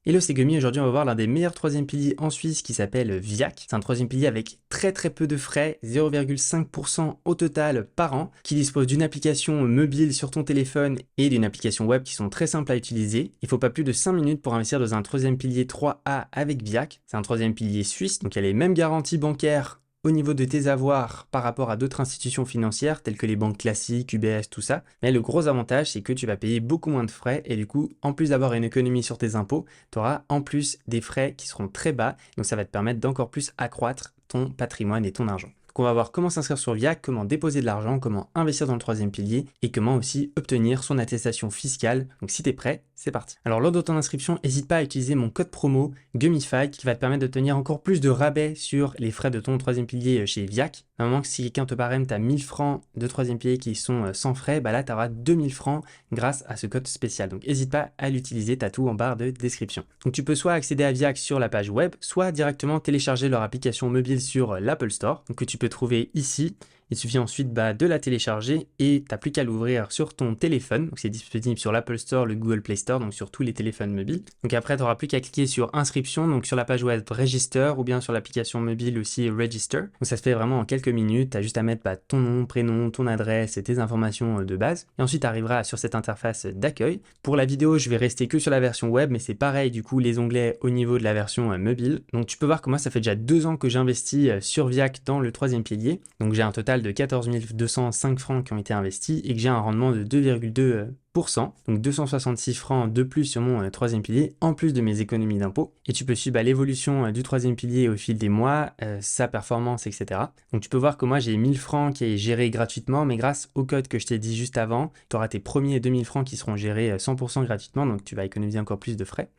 Hello, c'est Gumi. Aujourd'hui, on va voir l'un des meilleurs troisième piliers en Suisse qui s'appelle Viac. C'est un troisième pilier avec très peu de frais, 0,5% au total par an, qui dispose d'une application mobile sur ton téléphone et d'une application web qui sont très simples à utiliser. Il faut pas plus de 5 minutes pour investir dans un troisième pilier 3A avec Viac. C'est un troisième pilier suisse, donc il y a les mêmes garanties bancaires au niveau de tes avoirs par rapport à d'autres institutions financières telles que les banques classiques, UBS, tout ça. Mais le gros avantage, c'est que tu vas payer beaucoup moins de frais et du coup, en plus d'avoir une économie sur tes impôts, tu auras en plus des frais qui seront très bas. Donc ça va te permettre d'encore plus accroître ton patrimoine et ton argent. Donc on va voir comment s'inscrire sur Viac, comment déposer de l'argent, comment investir dans le troisième pilier et comment aussi obtenir son attestation fiscale. Donc si tu es prêt, c'est parti. Alors lors de ton inscription, n'hésite pas à utiliser mon code promo GUMIFY qui va te permettre d'obtenir encore plus de rabais sur les frais de ton troisième pilier chez Viac. Normalement, si quelqu'un te parraine, tu as 1000 francs de troisième pilier qui sont sans frais, bah là tu auras 2000 francs grâce à ce code spécial. Donc n'hésite pas à l'utiliser, tu as tout en barre de description. Donc tu peux soit accéder à Viac sur la page web, soit directement télécharger leur application mobile sur l'Apple Store, donc que tu peux trouver ici. Il suffit ensuite de la télécharger et tu n'as plus qu'à l'ouvrir sur ton téléphone. Donc c'est disponible sur l'Apple Store, le Google Play Store, donc sur tous les téléphones mobiles. Donc après, tu n'auras plus qu'à cliquer sur inscription, donc sur la page web Register ou bien sur l'application mobile aussi Register. Donc ça se fait vraiment en quelques minutes. Tu as juste à mettre ton nom, prénom, ton adresse et tes informations de base. Et ensuite, tu arriveras sur cette interface d'accueil. Pour la vidéo, je vais rester que sur la version web, mais c'est pareil du coup les onglets au niveau de la version mobile. Donc tu peux voir que moi, ça fait déjà 2 ans que j'investis sur Viac dans le troisième pilier. Donc j'ai un total de 14 205 francs qui ont été investis et que j'ai un rendement de 2,2%. Donc 266 francs de plus sur mon troisième pilier, en plus de mes économies d'impôts. Et tu peux suivre l'évolution du troisième pilier au fil des mois, sa performance, etc. Donc tu peux voir que moi j'ai 1000 francs qui est géré gratuitement, mais grâce au code que je t'ai dit juste avant, tu auras tes premiers 2000 francs qui seront gérés 100% gratuitement, donc tu vas économiser encore plus de frais.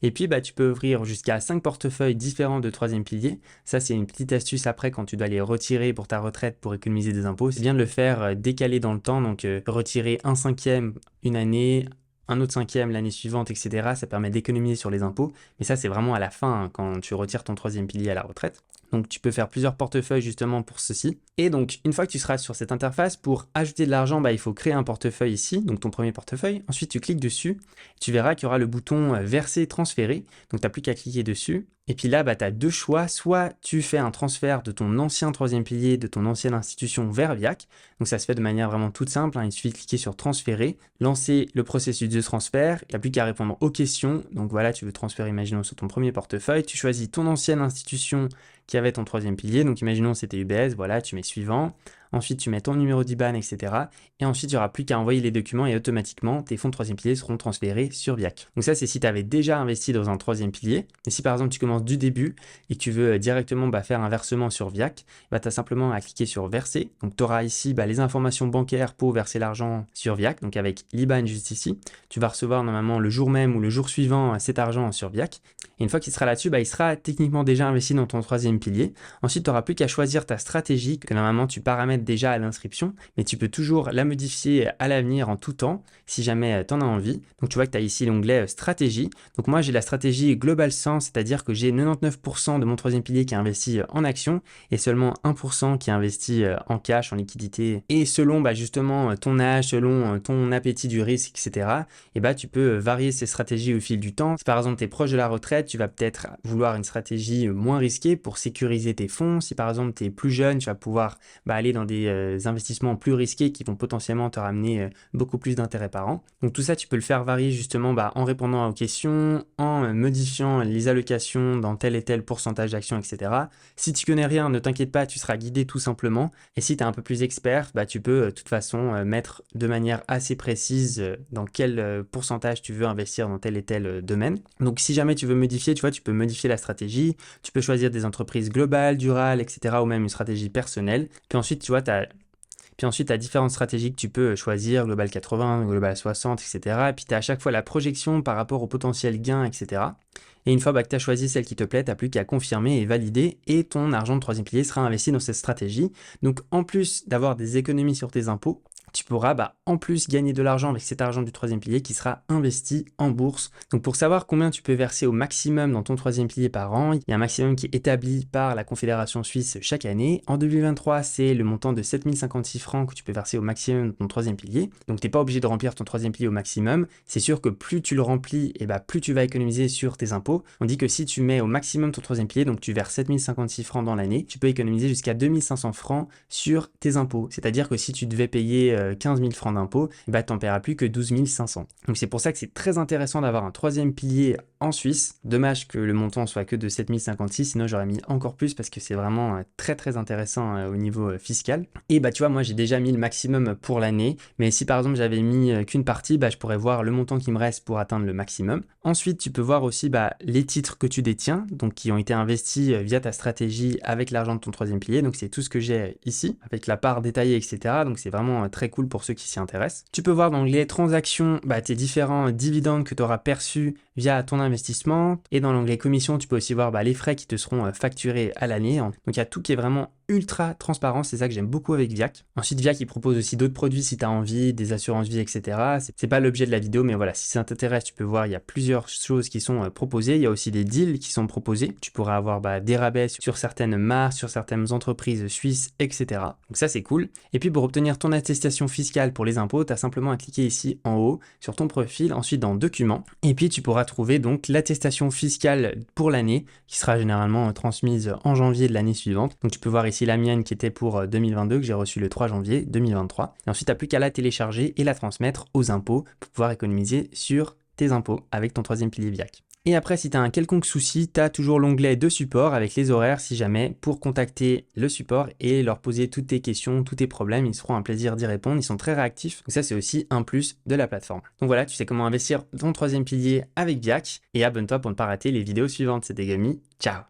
Et puis tu peux ouvrir jusqu'à 5 portefeuilles différents de troisième pilier. Ça c'est une petite astuce après quand tu dois les retirer pour ta retraite pour économiser des impôts. C'est bien de le faire décaler dans le temps, donc retirer un cinquième une année, un autre cinquième l'année suivante, etc. Ça permet d'économiser sur les impôts. Mais ça, c'est vraiment à la fin, quand tu retires ton troisième pilier à la retraite. Donc, tu peux faire plusieurs portefeuilles justement pour ceci. Et donc, une fois que tu seras sur cette interface, pour ajouter de l'argent, il faut créer un portefeuille ici, donc ton premier portefeuille. Ensuite, tu cliques dessus. Tu verras qu'il y aura le bouton verser, transférer. Donc, tu n'as plus qu'à cliquer dessus. Et puis là, tu as deux choix. Soit tu fais un transfert de ton ancien troisième pilier, de ton ancienne institution vers Viac. Donc, ça se fait de manière vraiment toute simple. Il suffit de cliquer sur transférer, lancer le processus de transfert. Il n'y a plus qu'à répondre aux questions. Donc voilà, tu veux transférer, imaginons, sur ton premier portefeuille. Tu choisis ton ancienne institution qui avait ton troisième pilier. Donc, imaginons, c'était UBS. Voilà, tu mets suivant. Ensuite, tu mets ton numéro d'IBAN, etc. Et ensuite, il n'y aura plus qu'à envoyer les documents et automatiquement, tes fonds de troisième pilier seront transférés sur Viac. Donc ça, c'est si tu avais déjà investi dans un troisième pilier. Et si par exemple, tu commences du début et que tu veux directement faire un versement sur Viac, tu as simplement à cliquer sur verser. Donc tu auras ici les informations bancaires pour verser l'argent sur Viac. Donc avec l'IBAN juste ici, tu vas recevoir normalement le jour même ou le jour suivant cet argent sur Viac. Et une fois qu'il sera là-dessus, il sera techniquement déjà investi dans ton troisième pilier. Ensuite, tu n'auras plus qu'à choisir ta stratégie que normalement tu paramètres déjà à l'inscription, mais tu peux toujours la modifier à l'avenir en tout temps si jamais tu en as envie. Donc tu vois que tu as ici l'onglet stratégie. Donc moi j'ai la stratégie Global 100, c'est-à-dire que j'ai 99% de mon troisième pilier qui est investi en actions et seulement 1% qui est investi en cash, en liquidité. Et selon justement ton âge, selon ton appétit du risque, etc., et tu peux varier ces stratégies au fil du temps. Si par exemple tu es proche de la retraite, tu vas peut-être vouloir une stratégie moins risquée pour sécuriser tes fonds. Si par exemple tu es plus jeune, tu vas pouvoir aller dans des investissements plus risqués qui vont potentiellement te ramener beaucoup plus d'intérêts par an. Donc tout ça, tu peux le faire varier justement en répondant aux questions, en modifiant les allocations dans tel et tel pourcentage d'actions, etc. Si tu connais rien, ne t'inquiète pas, tu seras guidé tout simplement. Et si tu es un peu plus expert, tu peux de toute façon mettre de manière assez précise dans quel pourcentage tu veux investir dans tel et tel domaine. Donc si jamais tu veux modifier, tu vois, tu peux modifier la stratégie, tu peux choisir des entreprises globales, durables, etc. ou même une stratégie personnelle. Puis ensuite, tu vois, tu as différentes stratégies que tu peux choisir, Global 80, Global 60, etc. Et puis tu as à chaque fois la projection par rapport au potentiel gain, etc. Et une fois que tu as choisi celle qui te plaît, tu n'as plus qu'à confirmer et valider et ton argent de troisième pilier sera investi dans cette stratégie. Donc en plus d'avoir des économies sur tes impôts, tu pourras en plus gagner de l'argent avec cet argent du troisième pilier qui sera investi en bourse. Donc pour savoir combien tu peux verser au maximum dans ton troisième pilier par an, il y a un maximum qui est établi par la Confédération suisse chaque année. En 2023, c'est le montant de 7056 francs que tu peux verser au maximum dans ton troisième pilier. Donc tu n'es pas obligé de remplir ton troisième pilier au maximum. C'est sûr que plus tu le remplis, et plus tu vas économiser sur tes impôts. On dit que si tu mets au maximum ton troisième pilier, donc tu verses 7056 francs dans l'année, tu peux économiser jusqu'à 2500 francs sur tes impôts. C'est-à-dire que si tu devais payer 15 000 francs d'impôts, tu n'en paieras plus que 12 500. Donc c'est pour ça que c'est très intéressant d'avoir un troisième pilier en Suisse. Dommage que le montant soit que de 7056, sinon j'aurais mis encore plus parce que c'est vraiment très très intéressant au niveau fiscal. Et tu vois, moi j'ai déjà mis le maximum pour l'année, mais si par exemple j'avais mis qu'une partie, je pourrais voir le montant qui me reste pour atteindre le maximum. Ensuite, tu peux voir aussi les titres que tu détiens, donc qui ont été investis via ta stratégie avec l'argent de ton troisième pilier. Donc c'est tout ce que j'ai ici, avec la part détaillée, etc. Donc c'est vraiment très cool pour ceux qui s'y intéressent. Tu peux voir dans l'onglet transactions tes différents dividendes que tu auras perçus via ton investissement. Et dans l'onglet commission, tu peux aussi voir les frais qui te seront facturés à l'année. Donc il y a tout qui est vraiment ultra transparent, c'est ça que j'aime beaucoup avec Viac. Ensuite, Viac, il propose aussi d'autres produits si tu as envie, des assurances vie, etc. C'est pas l'objet de la vidéo, mais voilà, si ça t'intéresse, tu peux voir, il y a plusieurs choses qui sont proposées. Il y a aussi des deals qui sont proposés. Tu pourras avoir des rabais sur certaines marques, sur certaines entreprises suisses, etc. Donc ça, c'est cool. Et puis, pour obtenir ton attestation fiscale pour les impôts, tu as simplement à cliquer ici en haut sur ton profil, ensuite dans documents. Et puis, tu pourras trouver donc l'attestation fiscale pour l'année qui sera généralement transmise en janvier de l'année suivante. Donc, tu peux voir ici la mienne qui était pour 2022 que j'ai reçue le 3 janvier 2023. Et ensuite, tu n'as plus qu'à la télécharger et la transmettre aux impôts pour pouvoir économiser sur tes impôts avec ton troisième pilier Viac. Et après, si tu as un quelconque souci, tu as toujours l'onglet de support avec les horaires si jamais pour contacter le support et leur poser toutes tes questions, tous tes problèmes. Ils seront un plaisir d'y répondre. Ils sont très réactifs. Donc ça, c'est aussi un plus de la plateforme. Donc voilà, tu sais comment investir ton troisième pilier avec Viac et abonne-toi pour ne pas rater les vidéos suivantes. C'était Gummy. Ciao!